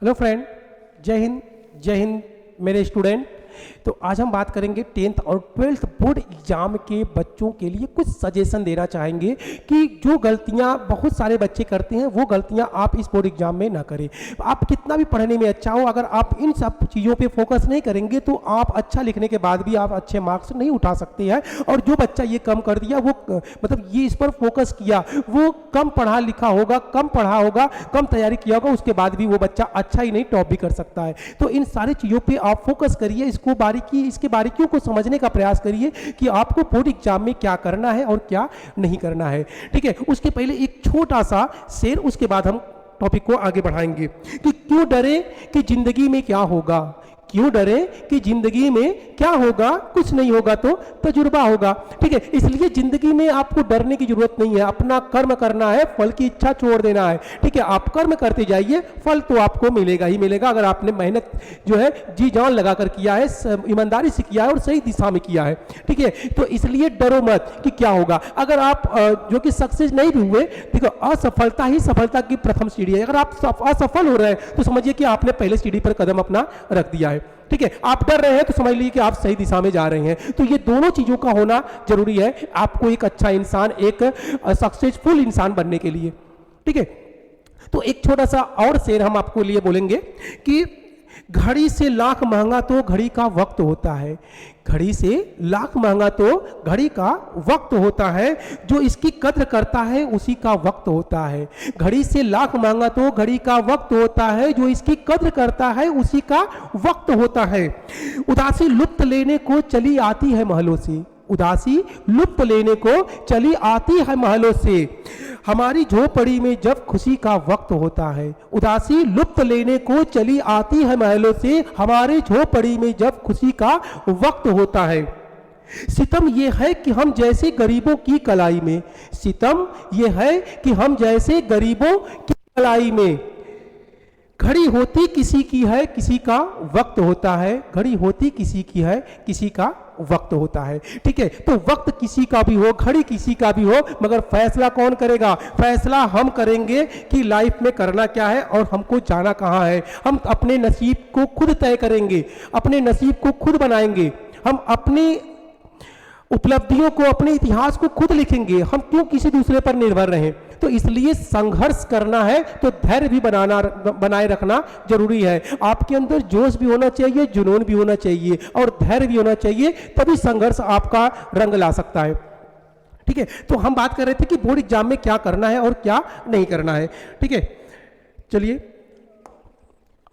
Hello friend, जय हिंद। जय हिंद मेरे स्टूडेंट। तो आज हम बात करेंगे 10th और 12th बोर्ड एग्जाम के बच्चों के लिए कुछ सजेशन देना चाहेंगे कि जो गलतियां बहुत सारे बच्चे करते हैं वो गलतियां आप इस बोर्ड एग्जाम में ना करें। आप कितना भी पढ़ने में अच्छा हो, अगर आप इन सब चीज़ों पे फोकस नहीं करेंगे तो आप अच्छा लिखने के बाद भी आप अच्छे मार्क्स नहीं उठा सकते हैं। और जो बच्चा ये कम कर दिया, वो मतलब ये इस पर फोकस किया, वो कम पढ़ा लिखा होगा, कम पढ़ा होगा, कम तैयारी किया होगा, उसके बाद भी वो बच्चा अच्छा ही नहीं टॉप भी कर सकता है। तो इन सारी चीज़ों पर आप फोकस करिए, इसके बारीकियों को समझने का प्रयास करिए कि आपको बोर्ड एग्जाम में क्या करना है और क्या नहीं करना है। ठीक है, उसके पहले एक छोटा सा शेर, उसके बाद हम टॉपिक को आगे बढ़ाएंगे कि क्यों डरे कि जिंदगी में क्या होगा। क्यों डरे कि जिंदगी में क्या होगा, कुछ नहीं होगा तो तजुर्बा होगा। ठीक है, इसलिए जिंदगी में आपको डरने की जरूरत नहीं है, अपना कर्म करना है, फल की इच्छा छोड़ देना है। ठीक है, आप कर्म करते जाइए, फल तो आपको मिलेगा ही मिलेगा, अगर आपने मेहनत जो है जी जान लगाकर किया है, ईमानदारी से किया है और सही दिशा में किया है। ठीक है, तो इसलिए डरो मत कि क्या होगा। अगर आप जो कि सक्सेस नहीं भी हुए, देखो असफलता ही सफलता की प्रथम सीढ़ी है। अगर आप असफल हो रहे हैं तो समझिए कि आपने पहले सीढ़ी पर कदम अपना रख दिया है। ठीक है, आप डर रहे हैं तो समझ लीजिए कि आप सही दिशा में जा रहे हैं। तो ये दोनों चीजों का होना जरूरी है आपको एक अच्छा इंसान, एक सक्सेसफुल इंसान बनने के लिए। ठीक है, तो एक छोटा सा और शेर हम आपको लिए बोलेंगे कि घड़ी से लाख महंगा तो घड़ी का वक्त होता है। घड़ी से लाख महंगा तो घड़ी का वक्त होता है, जो इसकी कद्र करता है उसी का वक्त होता है। घड़ी से लाख महंगा तो घड़ी का वक्त होता है, जो इसकी कद्र करता है उसी का वक्त होता है। उदासी लुत्फ लेने को चली आती है महलों से, उदासी लुत्फ लेने को चली आती है महलों से, हमारी झोपड़ी में जब खुशी का वक्त होता है। उदासी लुत्फ लेने को चली आती है महलों से, हमारे झोपड़ी में जब खुशी का वक्त होता है। सितम यह है कि हम जैसे गरीबों की कलाई में, सितम यह है कि हम जैसे गरीबों की कलाई में, घड़ी होती किसी की है किसी का वक्त होता है, घड़ी होती किसी की है किसी का वक्त होता है। ठीक है, तो वक्त किसी का भी हो, घड़ी किसी का भी हो, मगर फैसला कौन करेगा? फैसला हम करेंगे कि लाइफ में करना क्या है और हमको जाना कहाँ है। हम अपने नसीब को खुद तय करेंगे, अपने नसीब को खुद बनाएंगे, हम अपनी उपलब्धियों को, अपने इतिहास को खुद लिखेंगे। हम क्यों किसी दूसरे पर निर्भर रहें? तो इसलिए संघर्ष करना है तो धैर्य भी बनाए रखना जरूरी है। आपके अंदर जोश भी होना चाहिए, जुनून भी होना चाहिए और धैर्य भी होना चाहिए, तभी संघर्ष आपका रंग ला सकता है। ठीक है, तो हम बात कर रहे थे कि बोर्ड एग्जाम में क्या करना है और क्या नहीं करना है। ठीक है, चलिए,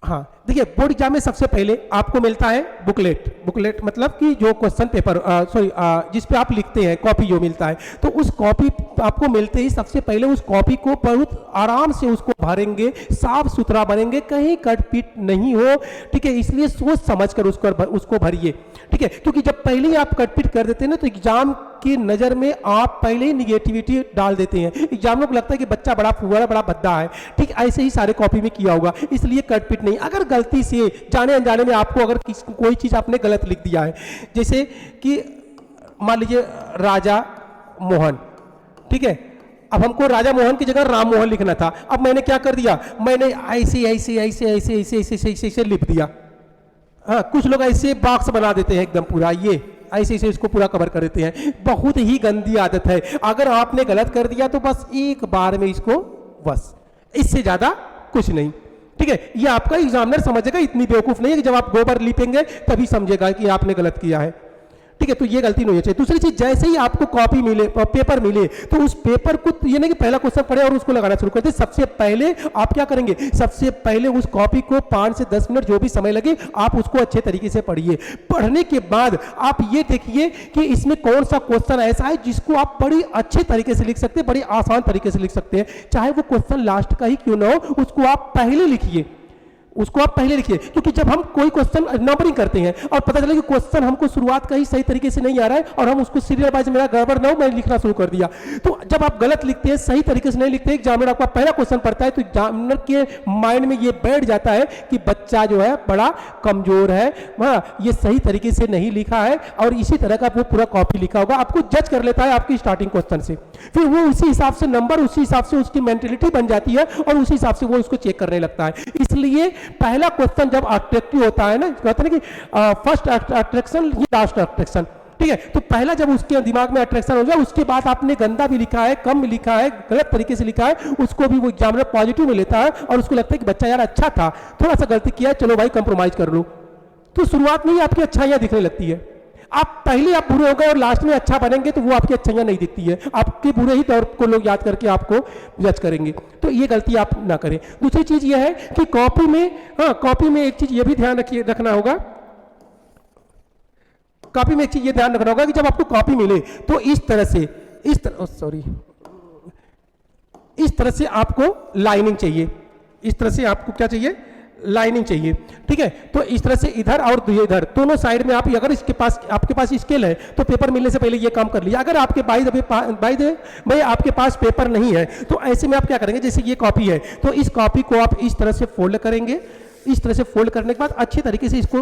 हाँ देखिए, बोर्ड एग्जाम में सबसे पहले आपको मिलता है बुकलेट। बुकलेट मतलब कि जो क्वेश्चन पेपर जिस पे आप लिखते हैं, कॉपी जो मिलता है, तो उस कॉपी आपको मिलते ही सबसे पहले उस कॉपी को बहुत आराम से उसको भरेंगे, साफ सुथरा भरेंगे, कहीं कटपीट नहीं हो। ठीक है, इसलिए सोच समझ कर उसको भरिए। ठीक है, क्योंकि जब पहले ही आप कटपीट कर देते हैं ना, तो एग्जाम की नज़र में आप पहले ही निगेटिविटी डाल देते हैं। एग्जाम को लगता है कि बच्चा बड़ा फुवारा, बड़ा भद्दा है। ठीक, ऐसे ही सारे कॉपी में किया होगा, इसलिए कटपीट नहीं। अगर गलती से जाने अनजाने में आपको अगर कोई चीज़ आपने गलत लिख दिया है, जैसे कि मान लीजिए राजा मोहन, ठीक है, अब हमको राजा मोहन की जगह राम मोहन लिखना था। अब मैंने क्या कर दिया, मैंने ऐसे ऐसे ऐसे ऐसे ऐसे ऐसे ऐसे ऐसे लिख दिया। हाँ, कुछ लोग ऐसे बॉक्स बना देते हैं एकदम पूरा, ये ऐसे ऐसे इसको पूरा कवर कर देते हैं। बहुत ही गंदी आदत है। अगर आपने गलत कर दिया तो बस एक बार में इसको, बस इससे ज्यादा कुछ नहीं। ठीक है, ये आपका एग्जामिनर समझेगा, इतनी बेवकूफ नहीं है कि जब आप गोबर लिपेंगे तभी समझेगा कि आपने गलत किया है। ठीक है, तो ये गलती नहीं होनी चाहिए। दूसरी चीज, जैसे ही आपको कॉपी मिले, पेपर मिले, तो उस पेपर को ये नहीं कि पहला क्वेश्चन पढ़े और उसको लगाना शुरू कर दे। सबसे पहले आप क्या करेंगे, सबसे पहले उस कॉपी को 5 से 10 मिनट जो भी समय लगे, आप उसको अच्छे तरीके से पढ़िए। पढ़ने के बाद आप ये देखिए कि इसमें कौन सा क्वेश्चन ऐसा है जिसको आप बड़ी अच्छे तरीके से लिख सकते हैं, बड़ी आसान तरीके से लिख सकते हैं। चाहे वो क्वेश्चन लास्ट का ही क्यों ना हो, उसको आप पहले लिखिए, उसको आप पहले लिखिए। क्योंकि जब हम कोई क्वेश्चन नंबरिंग करते हैं और पता चला कि क्वेश्चन हमको शुरुआत का ही सही तरीके से नहीं आ रहा है और हम उसको सीरियल वाइज, मेरा गड़बड़ ना हो, मैंने लिखना शुरू कर दिया, तो जब आप गलत लिखते हैं, सही तरीके से नहीं लिखते, एग्जामिनर आपका पहला क्वेश्चन पढ़ता है तो एग्जामिनर के माइंड में ये बैठ जाता है कि बच्चा जो है बड़ा कमजोर है, ये सही तरीके से नहीं लिखा है, और इसी तरह का वो पूरा कॉपी लिखा होगा। आपको जज कर लेता है आपकी स्टार्टिंग क्वेश्चन से, फिर वो उसी हिसाब से नंबर, उसी हिसाब से उसकी मेंटेलिटी बन जाती है और उसी हिसाब से वो उसको चेक करने लगता है। इसलिए पहला क्वेश्चन जब अट्रैक्टिव होता है ना, कहते हैं ना कि फर्स्ट अट्रैक्शन ये लास्ट अट्रैक्शन, ठीक है। तो पहला जब उसके दिमाग में अट्रैक्शन हो जाए, उसके बाद आपने गंदा भी लिखा है, कम लिखा है, गलत तरीके से लिखा है, उसको भी वो एग्जामिनर पॉजिटिव में लेता है और उसको लगता है कि बच्चा यार अच्छा था, थोड़ा सा गलती किया है, चलो भाई कंप्रोमाइज कर लो। तो शुरुआत में ही आपकी अच्छाइयाँ दिखने लगती है। आप पहले आप बुरे हो गए और लास्ट में अच्छा बनेंगे तो वो आपकी अच्छाइयाँ नहीं दिखती है, आपके बुरे ही दौर को लोग याद करके आपको जज करेंगे। तो ये गलती आप ना करें। दूसरी चीज ये है कि कॉपी में, हाँ कॉपी में एक चीज ये भी ध्यान रखना होगा, कॉपी में एक चीज ये ध्यान रखना होगा कि जब आपको कॉपी मिले तो इस तरह से, इस तरह से आपको लाइनिंग चाहिए, इस तरह से आपको क्या चाहिए, लाइनिंग चाहिए, ठीक है। तो इस तरह से इधर और इधर दोनों साइड में आप, अगर इसके पास आपके पास स्केल है तो पेपर मिलने से पहले ये काम कर लिया। अगर आपके भाई आपके पास पेपर नहीं है तो ऐसे में आप क्या करेंगे, जैसे ये कॉपी है तो इस कॉपी को आप इस तरह से फोल्ड करेंगे, इस तरह से फोल्ड करने के बाद अच्छी तरीके से इसको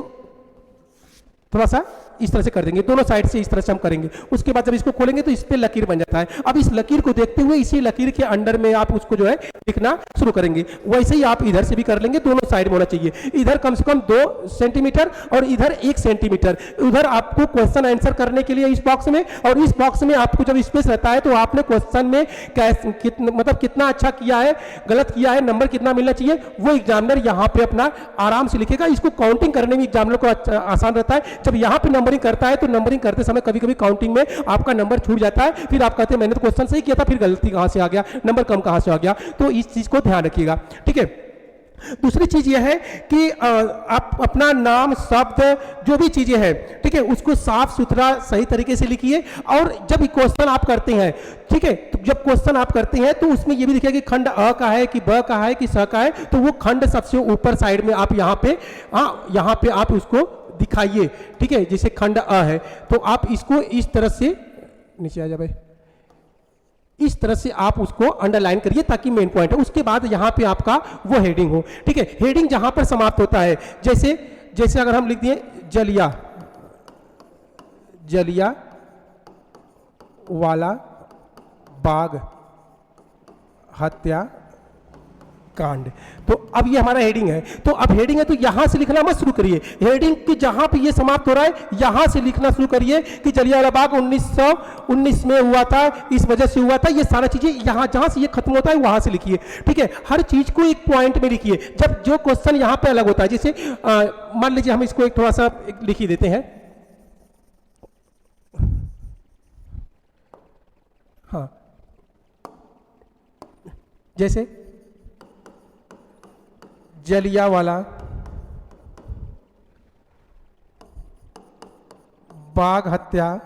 थोड़ा सा इस तरह से कर देंगे, दोनों साइड से इस तरह से हम करेंगे। उसके बाद जब इसको खोलेंगे तो इस पे लकीर बन जाता है। अब इस लकीर को देखते हुए इसी लकीर के अंडर में आप उसको जो है लिखना शुरू करेंगे। वैसे ही आप इधर से भी कर लेंगे, दोनों साइड में होना चाहिए। इधर कम से कम 2 सेंटीमीटर और इधर 1 सेंटीमीटर। उधर आपको क्वेश्चन आंसर करने के लिए इस बॉक्स में, और इस बॉक्स में आपको जब स्पेस रहता है तो आपने क्वेश्चन में मतलब कितना अच्छा किया है, गलत किया है, नंबर कितना मिलना चाहिए, वो एग्जामिनर यहाँ पे अपना आराम से लिखेगा। इसको काउंटिंग करने में एग्जामिनर को आसान रहता है। जब यहाँ पे नंबरिंग करता है तो नंबरिंग करते समय कभी कभी काउंटिंग में आपका नंबर छूट जाता है, फिर आप कहते हैं मैंने तो क्वेश्चन सही किया था, फिर गलती कहां से आ गया, नंबर कम कहां से आ गया। तो इस चीज को ध्यान रखिएगा, ठीक है। दूसरी चीज यह है कि आप अपना नाम, शब्द, जो भी चीजें हैं, ठीक है, उसको साफ सुथरा सही तरीके से लिखिए। और जब क्वेश्चन आप करते हैं, ठीक है, तो जब क्वेश्चन आप करते हैं तो उसमें यह भी लिखिए कि खंड अ का है कि ब का है कि स का है, तो वो खंड सबसे ऊपर साइड में आप यहाँ पे आप उसको दिखाइए, ठीक है। जैसे खंड अ है तो आप इसको इस तरह से नीचे आ जाए भाई, इस तरह से आप उसको अंडरलाइन करिए ताकि मेन पॉइंट है। उसके बाद यहां पे आपका वो हेडिंग हो, ठीक है। हेडिंग जहां पर समाप्त होता है, जैसे अगर हम लिख दिए जलिया वाला बाग हत्या कांड, तो अब ये हमारा हेडिंग है। तो अब हेडिंग है तो यहां से लिखना मत शुरू करिए, हेडिंग के जहां पे ये समाप्त हो रहा है यहां से लिखना शुरू करिए कि जलियांवाला बाग 1919 में हुआ था, इस वजह से हुआ था। ये सारा चीजें यहां जहां से ये खत्म होता है वहां से लिखिए, ठीक है। हर चीज को एक पॉइंट में लिखिए। जब जो क्वेश्चन यहां पे अलग होता है, जैसे मान लीजिए हम इसको एक थोड़ा सा लिख ही देते हैं, हाँ, जैसे जलियांवाला बाग हत्या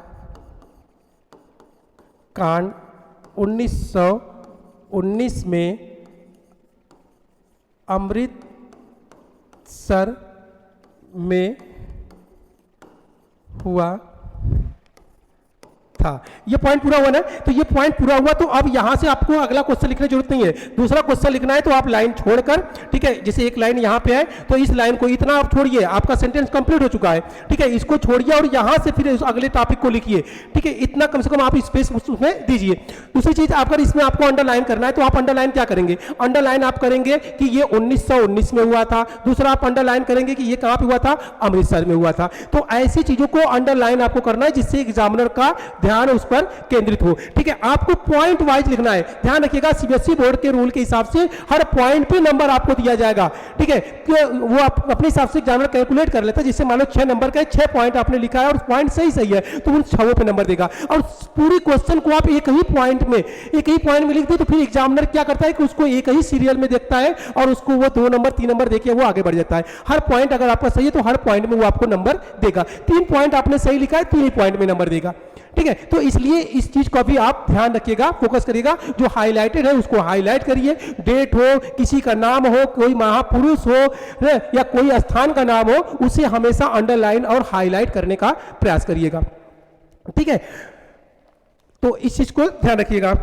कांड 1919 में अमृतसर में हुआ था। ये पॉइंट पूरा हुआ ना, तो ये पॉइंट पूरा हुआ तो अब यहां से आपको अगला क्वेश्चन लिखने की जरूरत नहीं है। दूसरा क्वेश्चन लिखना है तो आप लाइन छोड़कर, ठीक है, जैसे एक लाइन यहां पे है तो इस लाइन को इतना आप छोड़िए, आपका सेंटेंस कंप्लीट हो चुका है, ठीक है। इसको छोड़िए और यहां से फिर अगले टॉपिक को लिखिए, ठीक है। इतना कम से कम आप स्पेस उसमें दीजिए। दूसरी चीज, अगर इसमें आपको अंडरलाइन करना है तो आप अंडरलाइन क्या करेंगे, अंडरलाइन आप करेंगे कि ये 1919 में हुआ था। दूसरा आप अंडरलाइन करेंगे कि ये कहां पे हुआ था, अमृतसर में हुआ था। तो ऐसी चीजों को अंडरलाइन आपको करना है जिससे एग्जामिनर का ध्यान उस पर केंद्रित हो, ठीक है। आपको पॉइंट वाइज लिखना है। ध्यान रखिएगा सीबीएसई बोर्ड के रूल के हिसाब से हर पॉइंट पे नंबर आपको दिया जाएगा, ठीक है। वो आप अपने हिसाब से एग्जामिनर कैलकुलेट कर लेता है। जिससे मान लो 6 नंबर का 6 पॉइंट आपने लिखा है और पॉइंट सही है तो उन 6 पे नंबर देगा। और पूरी क्वेश्चन को आप एक ही पॉइंट में लिख दे तो फिर एग्जामिनर क्या करता है कि उसको एक ही सीरियल में देखता है और उसको वो 2 नंबर 3 नंबर देके वो आगे बढ़ जाता है। हर पॉइंट अगर आपका सही है तो हर पॉइंट में वो आपको नंबर देगा। 3 पॉइंट आपने सही लिखा है, 3 ही पॉइंट में नंबर देगा, ठीक है। तो इसलिए इस चीज को भी आप ध्यान रखिएगा, फोकस करिएगा। जो हाईलाइटेड है उसको हाईलाइट करिए। डेट हो, किसी का नाम हो, कोई महापुरुष हो या कोई स्थान का नाम हो, उसे हमेशा अंडरलाइन और हाईलाइट करने का प्रयास करिएगा, ठीक है। तो इस चीज को ध्यान रखिएगा।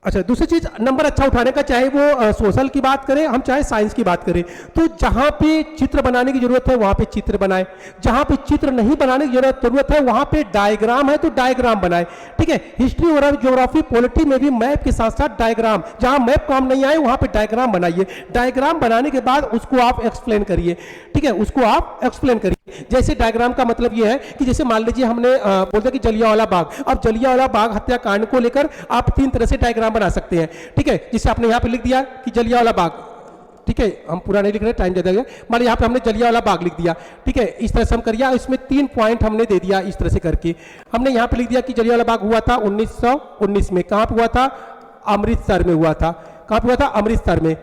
अच्छा, दूसरी चीज नंबर अच्छा उठाने का, चाहे वो सोशल की बात करें हम, चाहे साइंस की बात करें, तो जहां पे चित्र बनाने की जरूरत है वहां पे चित्र बनाए, जहां पे चित्र नहीं बनाने की जरूरत है वहां पे डायग्राम है तो डायग्राम बनाए। ठीक है, हिस्ट्री और ज्योग्राफी पॉलिटी में भी मैप के साथ साथ डायग्राम, जहां मैप काम नहीं आए वहां पे डायग्राम बनाइए। डायग्राम बनाने के बाद उसको आप एक्सप्लेन करिए। ठीक है, उसको आप एक्सप्लेन करिए। जैसे डायग्राम का मतलब ये है कि जैसे मान लीजिए हमने बोलते कि जलियांवाला बाग, अब जलियांवाला बाग हत्याकांड को लेकर आप 3 तरह से डायग्राम बना सकते हैं। ठीक है, जिसे आपने यहां पे लिख दिया कि जलियांवाला बाग, ठीक है, हम पूरा नहीं लिख रहे, टाइम ज्यादा है, मान यहां पे हमने जलियांवाला बाग लिख दिया। ठीक है, इस तरह से हम करिए, इसमें 3 पॉइंट हमने दे दिया। इस तरह से करके हमने यहां पे लिख दिया कि जलियांवाला बाग हुआ था 1919 में। कहां पे हुआ था? अमृतसर में हुआ था। कहां पे हुआ था? अमृतसर में।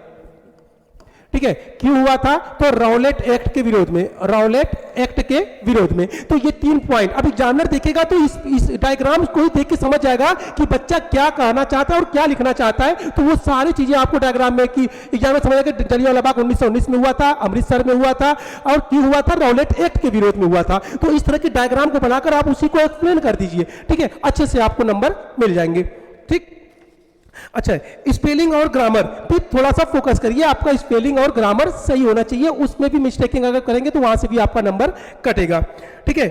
ठीक है, क्यों हुआ था? तो रॉलेट एक्ट के विरोध में, रॉलेट एक्ट के विरोध में। तो ये 3 पॉइंट अब एग्जामिनर देखेगा तो इस डायग्राम को ही देख के समझ जाएगा कि बच्चा क्या कहना चाहता है और क्या लिखना चाहता है। तो वो सारी चीजें आपको डायग्राम में, कि एग्जामिनर समझेगा कि जलियांवाला बाग 1919 में हुआ था, अमृतसर में हुआ था, और क्यों हुआ था? रॉलेट एक्ट के विरोध में हुआ था। तो इस तरह की डायग्राम को बनाकर आप उसी को एक्सप्लेन कर दीजिए। ठीक है, अच्छे से आपको नंबर मिल जाएंगे। ठीक, अच्छा, स्पेलिंग और ग्रामर भी थोड़ा सा फोकस करिए, आपका स्पेलिंग और ग्रामर सही होना चाहिए, उसमें भी मिस्टेकिंग अगर करेंगे तो वहां से भी आपका नंबर कटेगा। ठीक है,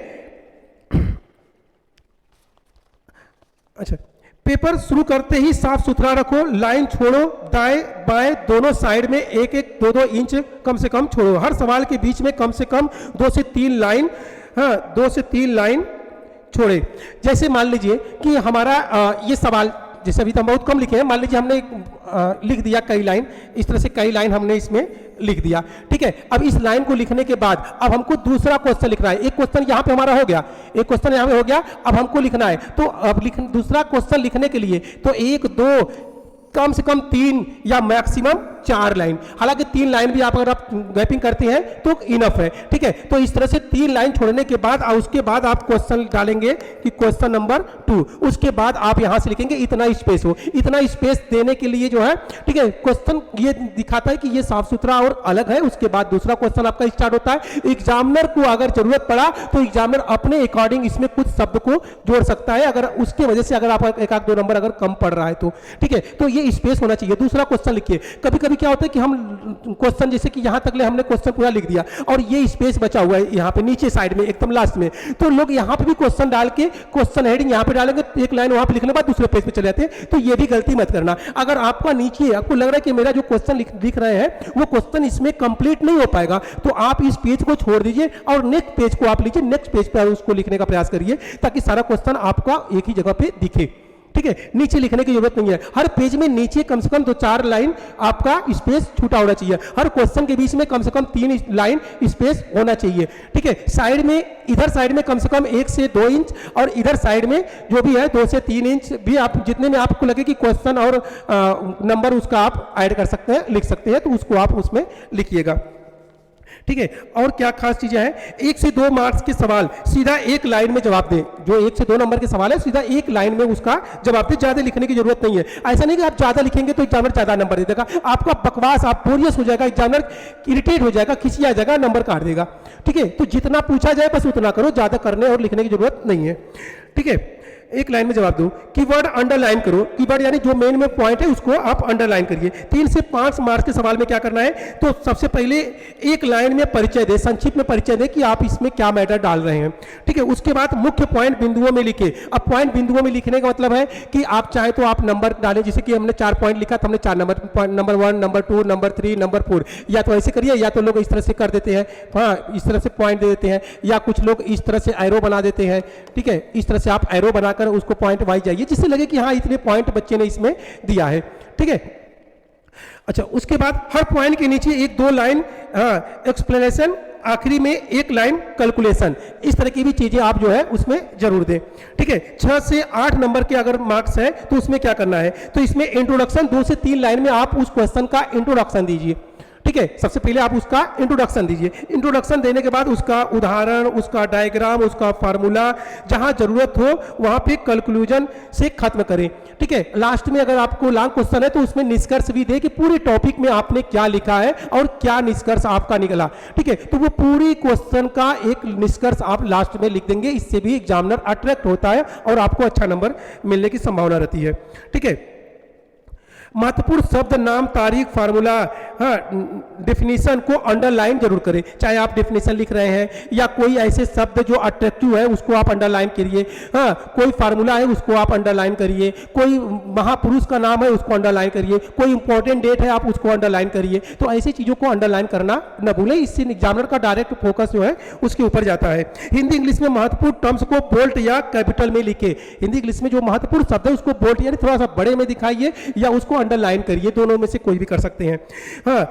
अच्छा, पेपर शुरू करते ही साफ सुथरा रखो, लाइन छोड़ो, दाएं बाएं दोनों साइड में 1-1, 2-2 इंच कम से कम छोड़ो। हर सवाल के बीच में कम से कम 2 से 3 लाइन, हाँ 2 से 3 लाइन छोड़े। जैसे मान लीजिए कि हमारा ये सवाल, जैसे अभी तो हम बहुत कम लिखे हैं, मान लीजिए हमने लिख दिया कई लाइन, इस तरह से कई लाइन हमने इसमें लिख दिया। ठीक है, अब इस लाइन को लिखने के बाद अब हमको दूसरा क्वेश्चन लिखना है। एक क्वेश्चन यहाँ पे हमारा हो गया, एक क्वेश्चन यहाँ पे हो गया, अब हमको लिखना है। तो अब दूसरा क्वेश्चन लिखने के लिए तो 1, 2, कम से कम 3 या मैक्सिमम 4 लाइन, हालांकि 3 लाइन भी आप अगर आप गैपिंग करते हैं तो इनफ है। ठीक है, तो इस तरह से 3 लाइन छोड़ने के बाद और उसके बाद आप क्वेश्चन डालेंगे कि क्वेश्चन नंबर 2, उसके बाद आप यहां से लिखेंगे इतना स्पेस हो। इतना स्पेस देने के लिए जो है, ठीक है, क्वेश्चन ये दिखाता है कि ये साफ सुथरा और अलग है। उसके बाद दूसरा क्वेश्चन आपका स्टार्ट होता है। एग्जामिनर को अगर जरूरत पड़ा तो एग्जामिनर अपने अकॉर्डिंग इसमें कुछ शब्द को जोड़ सकता है, अगर उसके वजह से अगर आप 1-2 नंबर अगर कम पड़ रहा है तो। ठीक है, तो ये स्पेस होना चाहिए। दूसरा क्वेश्चन लिखिए। कभी कभी क्या होता है कि हम क्वेश्चन, जैसे कि यहां तक ले हमने क्वेश्चन पूरा लिख दिया और ये स्पेस बचा हुआ है यहाँ पे नीचे साइड में एकदम लास्ट में, तो लोग यहाँ पे भी क्वेश्चन डाल के क्वेश्चन हेडिंग यहाँ पे डालेंगे, एक लाइन वहां पे लिखने के बाद दूसरे पेज पे चले जाते हैं। तो ये भी गलती मत करना। अगर आपका नीचे आपको लग रहा है कि मेरा जो क्वेश्चन लिख रहे हैं वो क्वेश्चन इसमें कंप्लीट नहीं हो पाएगा, तो आप इस पेज को छोड़ दीजिए और नेक्स्ट पेज को आप लीजिए, नेक्स्ट पेज पर उसको लिखने का प्रयास करिए ताकि सारा क्वेश्चन आपका एक ही जगह पे दिखे। ठीक है, नीचे लिखने की जरूरत नहीं है। हर पेज में नीचे कम से कम 2-4 लाइन आपका स्पेस छूटा होना चाहिए। हर क्वेश्चन के बीच में कम से कम 3 लाइन स्पेस होना चाहिए। ठीक है, साइड में, इधर साइड में कम से कम 1 से 2 इंच और इधर साइड में जो भी है 2 से 3 इंच भी, आप जितने में आपको लगे कि क्वेश्चन और नंबर उसका आप ऐड कर सकते हैं, लिख सकते हैं, तो उसको आप उसमें लिखिएगा। ठीक है, और क्या खास चीजें हैं? 1 से 2 मार्क्स के सवाल सीधा 1 लाइन में जवाब दें। जो 1 से 2 नंबर के सवाल है सीधा 1 लाइन में उसका जवाब दें, ज्यादा लिखने की जरूरत नहीं है। ऐसा नहीं कि आप ज्यादा लिखेंगे तो एग्जामिनर ज्यादा नंबर दे देगा, आपका बकवास, आप बोरियस हो जाएगा, एग्जामिनर इरिटेट हो जाएगा, खिसिया जाएगा, नंबर काट देगा। ठीक है, तो जितना पूछा जाए बस उतना करो, ज्यादा करने और लिखने की जरूरत नहीं है। ठीक है, 1 लाइन में जवाब दो। कीवर्ड अंडरलाइन करो, कीवर्ड यानी जो मेन में पॉइंट है उसको आप अंडरलाइन करिए। 3 से 5 मार्क्स के सवाल में क्या करना है? तो सबसे पहले 1 लाइन में परिचय दे, संक्षिप्त में परिचय दे कि आप इसमें क्या मैटर डाल रहे हैं। ठीक है, उसके बाद मुख्य पॉइंट बिंदुओं में लिखे। अब पॉइंट बिंदुओं में लिखने का मतलब है कि आप चाहे तो आप नंबर डालें, जैसे कि हमने 4 पॉइंट लिखा तो हमने 4 number, number 1, number 2, number 3, number 4, या तो ऐसे करिए या तो लोग इस तरह से कर देते हैं, हाँ इस तरह से पॉइंट दे देते हैं, या कुछ लोग इस तरह से एरो बना देते हैं। ठीक है, इस तरह से आप एरो बनाकर उसको पॉइंट वाइज जाइए जिससे लगे कि हाँ इतने पॉइंट बच्चे ने इसमें दिया है। ठीक है, अच्छा उसके बाद हर पॉइंट के नीचे 1-2 लाइन एक्सप्लेनेशन, आखिरी में 1 लाइन कैलकुलेशन। इस तरह की भी चीजें आप जो है उसमें जरूर दें। ठीक है, 6 से 8 नंबर के अगर मार्क्स है तो उसमें क्या करना है? तो इसमें इंट्रोडक्शन 2 से 3 लाइन में आप उस क्वेश्चन का इंट्रोडक्शन दीजिए। ठीक है, सबसे पहले आप उसका इंट्रोडक्शन दीजिए। इंट्रोडक्शन देने के बाद उसका उदाहरण, उसका डायग्राम, उसका फार्मूला, जहां जरूरत हो वहां पे कंक्लूजन से खत्म करें। ठीक है, लास्ट में अगर आपको लॉन्ग क्वेश्चन है तो उसमें निष्कर्ष भी दे कि पूरे टॉपिक में आपने क्या लिखा है और क्या निष्कर्ष आपका निकला। ठीक है, तो वो पूरी क्वेश्चन का एक निष्कर्ष आप लास्ट में लिख देंगे, इससे भी एग्जामिनर अट्रैक्ट होता है और आपको अच्छा नंबर मिलने की संभावना रहती है। ठीक है, महत्वपूर्ण शब्द, नाम, तारीख, फार्मूला, हाँ, डेफिनेशन को अंडरलाइन जरूर करें। चाहे आप डेफिनेशन लिख रहे हैं या कोई ऐसे शब्द जो अट्रैक्टिव है उसको आप अंडरलाइन करिए। हाँ, कोई फार्मूला है उसको आप अंडरलाइन करिए, कोई महापुरुष का नाम है उसको अंडरलाइन करिए, कोई इंपॉर्टेंट डेट है आप उसको अंडरलाइन करिए। तो ऐसी चीज़ों को अंडरलाइन करना न भूलें, इससे एग्जामिनर का डायरेक्ट फोकस जो है उसके ऊपर जाता है। हिंदी इंग्लिश में महत्वपूर्ण टर्म्स को बोल्ड या कैपिटल में लिखे। हिंदी इंग्लिश में जो महत्वपूर्ण शब्द है उसको बोल्ड यानी थोड़ा सा बड़े में दिखाइए या उसको अंडरलाइन करिए, दोनों में से कोई भी कर सकते हैं। हाँ,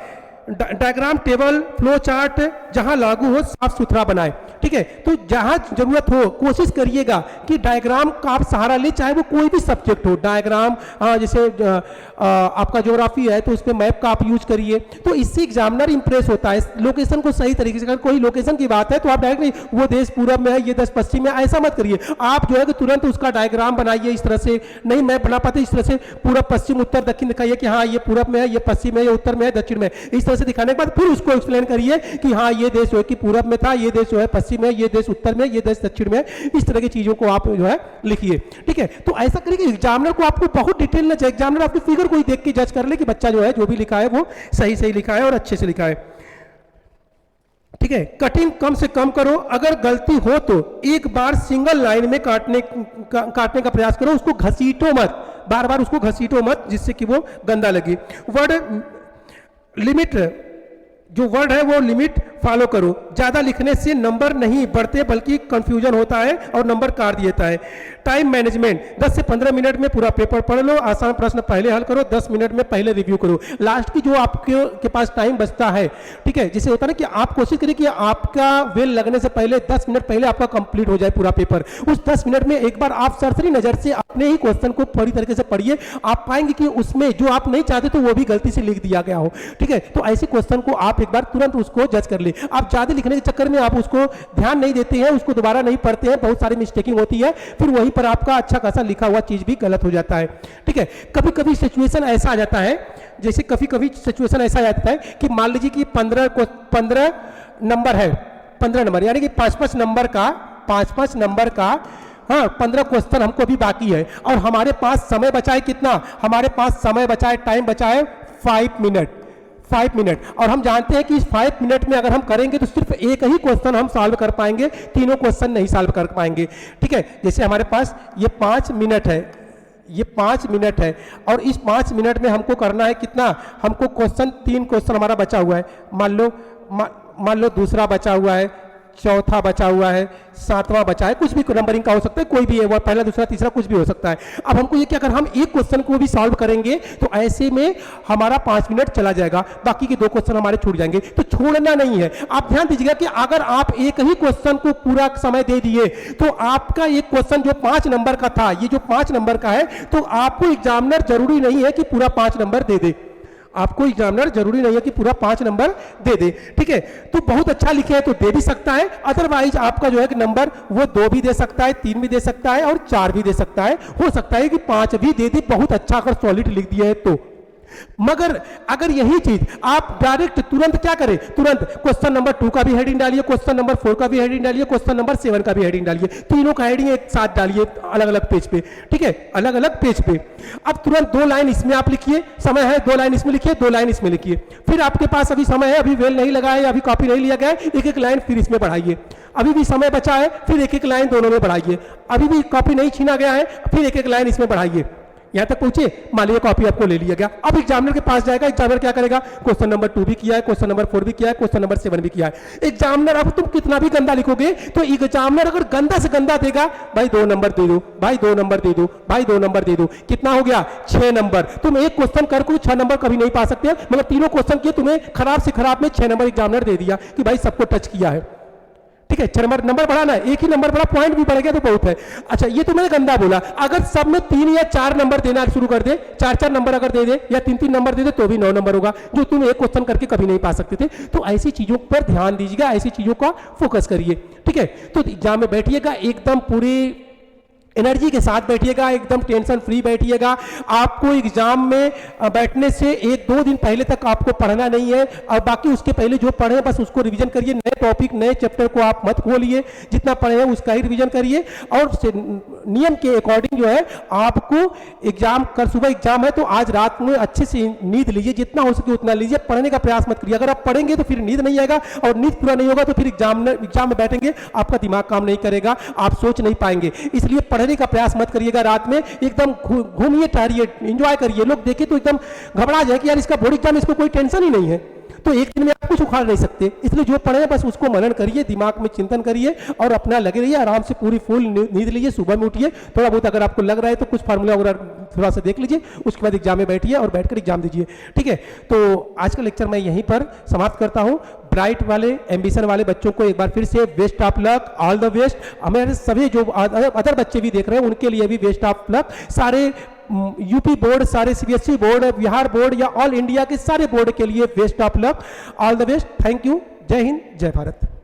डायग्राम, टेबल, फ्लो चार्ट जहां लागू हो साफ सुथरा बनाए। ठीक है, तो जहां जरूरत हो कोशिश करिएगा कि डायग्राम का आप सहारा ले, चाहे वो कोई भी सब्जेक्ट हो। डायग्राम जैसे आपका ज्योग्राफी है तो उसमें मैप का आप यूज करिए, तो इससे एग्जामिनर इंप्रेस होता है। लोकेशन को सही तरीके से, अगर कोई लोकेशन की बात है तो आप डायरेक्ट नहीं वो देश पूरब में है, ये देश पश्चिम में, ऐसा मत करिए। आप जो है कि तुरंत उसका डायग्राम बनाइए इस तरह से, नहीं मैं बना पाते इस तरह से पूरब, पश्चिम, उत्तर, दक्षिण दिखाइए कि हाँ ये पूरब में है, ये पश्चिम में, ये उत्तर में है, दक्षिण में। इस तरह से दिखाने के बाद फिर उसको एक्सप्लेन करिए कि हाँ ये देश जो है कि पूरब में था, ये देश जो है पश्चिम में, ये देश उत्तर में, ये देश दक्षिण में। इस तरह की चीजों को आप जो है लिखिए। ठीक है, तो ऐसा करिए कि एग्जामिनर को आपको बहुत डिटेल ना चाहिए, एग्जामिनर आपकी फिगर को ही देख के जज कर ले कि बच्चा जो है जो भी लिखा है वो सही सही लिखा है और अच्छे से लिखा है। ठीक है, कटिंग कम से कम करो, अगर गलती हो तो एक बार सिंगल लाइन में काटने का प्रयास करो, उसको घसीटो मत, बार बार उसको घसीटो मत जिससे कि वो गंदा लगे। वर्ड लिमिट, जो वर्ड है वो लिमिट फॉलो करो। ज्यादा लिखने से नंबर नहीं बढ़ते बल्कि कंफ्यूजन होता है और नंबर काट देता है। टाइम मैनेजमेंट, 10 से 15 मिनट में पूरा पेपर पढ़ लो, आसान प्रश्न पहले हल करो, 10 मिनट में पहले रिव्यू करो। लास्ट की जो आपके पास टाइम बचता है, ठीक है, जैसे होता है ना कि आप कोशिश करिए कि आपका बेल लगने से पहले 10 मिनट पहले आपका कंप्लीट हो जाए पूरा पेपर। उस 10 मिनट में एक बार आप सरसरी नजर से अपने ही क्वेश्चन को पूरी तरीके से पढ़िए, आप पाएंगे कि उसमें जो आप नहीं चाहते तो वो भी गलती से लिख दिया गया हो। ठीक है, तो ऐसे क्वेश्चन को आप एक बार तुरंत उसको जज कर ले। आप ज्यादा लिखने के चक्कर में आप उसको ध्यान नहीं देते हैं, उसको दोबारा नहीं पढ़ते हैं, बहुत सारी मिस्टेकिंग होती है, फिर वहीं पर आपका अच्छा खासा लिखा हुआ चीज भी गलत हो जाता है। ठीक है, कभी कभी सिचुएशन ऐसा आ जाता है, जैसे कभी कभी सिचुएशन ऐसा आ जाता है कि मान लीजिए कि 15 नंबर है, 15 नंबर यानी कि 5-5 नंबर का हाँ 15 क्वेश्चन हमको अभी बाकी है और हमारे पास समय बचा है कितना, हमारे पास समय बचा है, टाइम बचा है 5 मिनट और हम जानते हैं कि इस 5 मिनट में अगर हम करेंगे तो सिर्फ एक ही क्वेश्चन हम सॉल्व कर पाएंगे, तीनों क्वेश्चन नहीं सॉल्व कर पाएंगे। ठीक है, जैसे हमारे पास ये 5 मिनट है, ये 5 मिनट है और इस 5 मिनट में हमको करना है कितना, हमको क्वेश्चन 3 क्वेश्चन हमारा बचा हुआ है, मान लो दूसरा बचा हुआ है, चौथा बचा हुआ है, 7वां बचा है, कुछ भी नंबरिंग का हो सकता है, कोई भी है, वो पहला दूसरा तीसरा कुछ भी हो सकता है। अब हमको ये क्या, अगर हम एक क्वेश्चन को भी सॉल्व करेंगे तो ऐसे में हमारा 5 मिनट चला जाएगा, बाकी के 2 क्वेश्चन हमारे छूट जाएंगे। तो छोड़ना नहीं है, आप ध्यान दीजिएगा कि अगर आप एक ही क्वेश्चन को पूरा समय दे दिए तो आपका एक क्वेश्चन जो 5 नंबर का था, ये जो 5 नंबर का है, तो आपको एग्जामिनर जरूरी नहीं है कि पूरा 5 नंबर दे दे, आपको एग्जामिनर जरूरी नहीं है कि पूरा 5 नंबर दे दे। ठीक है, तो बहुत अच्छा लिखे है तो दे भी सकता है, अदरवाइज आपका जो है कि नंबर वो 2 भी दे सकता है, 3 भी दे सकता है और 4 भी दे सकता है, हो सकता है कि 5 भी दे दे, बहुत अच्छा अगर सॉलिड लिख दिया है तो। मगर अगर यही चीज आप डायरेक्ट तुरंत क्या करें, तुरंत क्वेश्चन नंबर 2 का भी हेडिंग डालिए, क्वेश्चन नंबर 4 का भी हेडिंग डालिए, क्वेश्चन नंबर 7 का भी हेडिंग डालिए, तीनों का हेडिंग एक साथ डालिए अलग अलग पेज पे। ठीक है, अलग अलग पेज पे। अब तुरंत 2 लाइन इसमें आप लिखिए, समय है 2 लाइन इसमें लिखिए, 2 लाइन इसमें लिखिए, फिर आपके पास अभी समय है, अभी वेल नहीं लगा है, अभी कॉपी नहीं लिया गया है, एक लाइन फिर इसमें बढ़ाइए, अभी भी समय बचा है, फिर एक लाइन दोनों में बढ़ाइए, अभी भी कॉपी नहीं छीना गया है, फिर एक लाइन इसमें बढ़ाइए, यहां तक पहुंचे, मान लीजिए कॉपी आपको ले लिया गया। अब एग्जामिनर के पास जाएगा, एग्जामिनर क्या करेगा, क्वेश्चन नंबर 2 भी किया है, क्वेश्चन नंबर 4 भी किया है, क्वेश्चन नंबर 7 भी किया है। एग्जामिनर, अब तुम कितना भी गंदा लिखोगे तो एग्जामिनर अगर गंदा से गंदा देगा, भाई 2 नंबर दे दो, भाई 2 नंबर दे दो, भाई 2 नंबर दे दो, कितना हो गया 6 नंबर। तुम एक क्वेश्चन कर को 6 नंबर कभी नहीं पा सकते, मतलब तीनों क्वेश्चन किए, तुम्हें खराब से खराब में 6 नंबर एग्जामिनर दे दिया कि भाई सबको टच किया है। ठीक है, 6 नंबर बढ़ाना है, एक ही नंबर बढ़ा, पॉइंट भी बढ़ गया तो बहुत है। अच्छा, ये तो मैंने गंदा बोला, अगर सब में 3 या 4 नंबर देना शुरू कर दे, 4-4 नंबर अगर दे दे या 3-3 नंबर दे दे तो भी 9 नंबर होगा, जो तुम एक क्वेश्चन करके कभी नहीं पा सकते थे। तो ऐसी चीजों पर ध्यान दीजिएगा, ऐसी चीजों का फोकस करिए। ठीक है, तो एग्जाम में बैठिएगा एकदम पूरी एनर्जी के साथ बैठिएगा, एकदम टेंशन फ्री बैठिएगा। आपको एग्जाम में बैठने से 1-2 दिन पहले तक आपको पढ़ना नहीं है, और बाकी उसके पहले जो पढ़े बस उसको रिवीजन करिए। नए टॉपिक नए चैप्टर को आप मत खोलिए, जितना पढ़े हैं उसका ही रिवीजन करिए। और नियम के अकॉर्डिंग जो है आपको एग्जाम, कल सुबह एग्जाम है तो आज रात में अच्छे से नींद लीजिए, जितना हो सके उतना लीजिए। पढ़ने का प्रयास मत करिए, अगर आप पढ़ेंगे तो फिर नींद नहीं आएगा, और नींद पूरा नहीं होगा तो फिर एग्जाम में बैठेंगे आपका दिमाग काम नहीं करेगा, आप सोच नहीं पाएंगे। इसलिए पढ़ने का प्रयास मत करिएगा। रात में एकदम घूमिए, टहरिए, एंजॉय करिए। लोग देखे तो एकदम घबरा जाए कि यार इसका बोर्ड एग्जाम, इसको कोई टेंशन ही नहीं है। तो एक दिन में आप कुछ उखाड़ नहीं सकते, इसलिए जो पढ़े हैं बस उसको मनन करिए, दिमाग में चिंतन करिए और अपना लगे रहिए। आराम से पूरी फुल नींद लीजिए, सुबह में उठिए, थोड़ा बहुत अगर आपको लग रहा है तो कुछ फार्मूला वगैरह थोड़ा सा देख लीजिए, उसके बाद एग्जाम में बैठिए और बैठकर एग्जाम दीजिए। ठीक है, तो आज का लेक्चर मैं यहीं पर समाप्त करता हूँ। ब्राइट वाले, एम्बिशन वाले बच्चों को एक बार फिर से best of luck, all the best. हमारे सभी जो अदर बच्चे भी देख रहे हैं उनके लिए भी बेस्ट ऑफ लक। सारे यूपी बोर्ड, सारे सीबीएसई बोर्ड, बिहार बोर्ड या ऑल इंडिया के सारे बोर्ड के लिए best of luck, all the best. Thank you. जय हिंद, जय भारत।